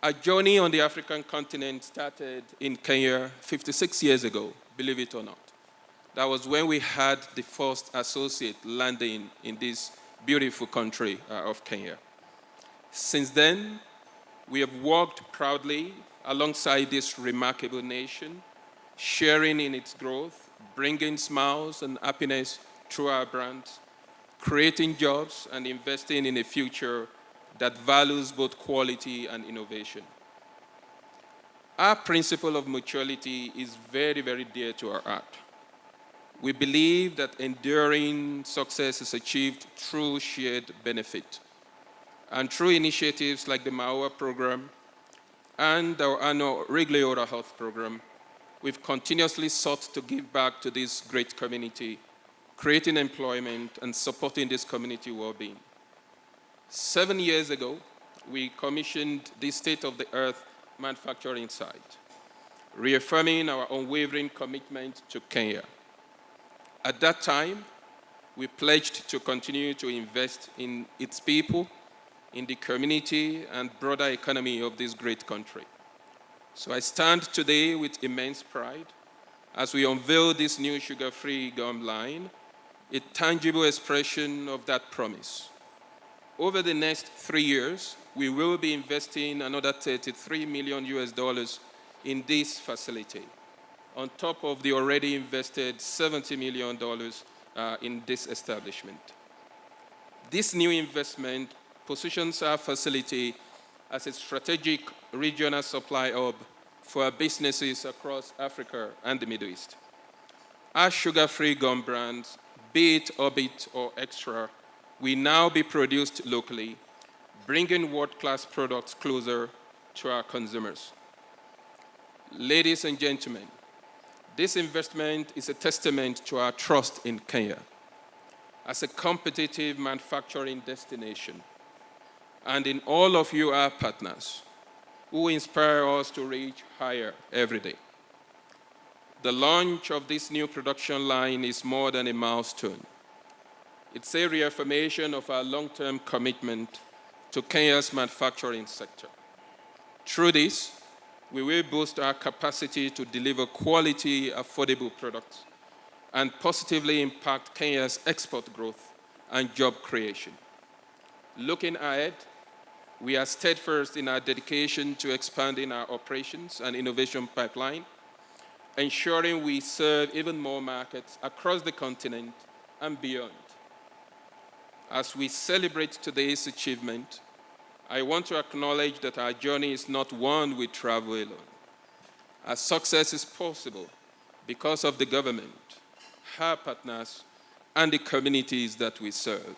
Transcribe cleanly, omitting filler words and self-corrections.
Our journey on the African continent started in Kenya 56 years ago, believe it or not. That was when we had the first associate landing in this beautiful country of Kenya. Since then, we have worked proudly alongside this remarkable nation, sharing in its growth, bringing smiles and happiness through our brands, creating jobs and investing in a future that values both quality and innovation. Our principle of mutuality is very, very dear to our heart. We believe that enduring success is achieved through shared benefit. And through initiatives like the MAOA program and our annual Wrigley Oral Health program, we've continuously sought to give back to this great community, creating employment and supporting this community well-being. 7 years ago, we commissioned this state-of-the-art manufacturing site, reaffirming our unwavering commitment to Kenya. At that time, we pledged to continue to invest in its people, in the community and broader economy of this great country. So I stand today with immense pride as we unveil this new sugar-free gum line, a tangible expression of that promise. Over the next 3 years, we will be investing another $33 million in this facility, on top of the already invested $70 million in this establishment. This new investment positions our facility as a strategic regional supply hub for our businesses across Africa and the Middle East. Our sugar-free gum brands, be it Orbit or Extra, will now be produced locally, bringing world-class products closer to our consumers. Ladies and gentlemen, this investment is a testament to our trust in Kenya as a competitive manufacturing destination, and in all of you, our partners, who inspire us to reach higher every day. The launch of this new production line is more than a milestone. It's a reaffirmation of our long-term commitment to Kenya's manufacturing sector. Through this, we will boost our capacity to deliver quality, affordable products and positively impact Kenya's export growth and job creation. Looking ahead, we are steadfast in our dedication to expanding our operations and innovation pipeline, ensuring we serve even more markets across the continent and beyond. As we celebrate today's achievement, I want to acknowledge that our journey is not one we travel alone. Our success is possible because of the government, our partners, and the communities that we serve.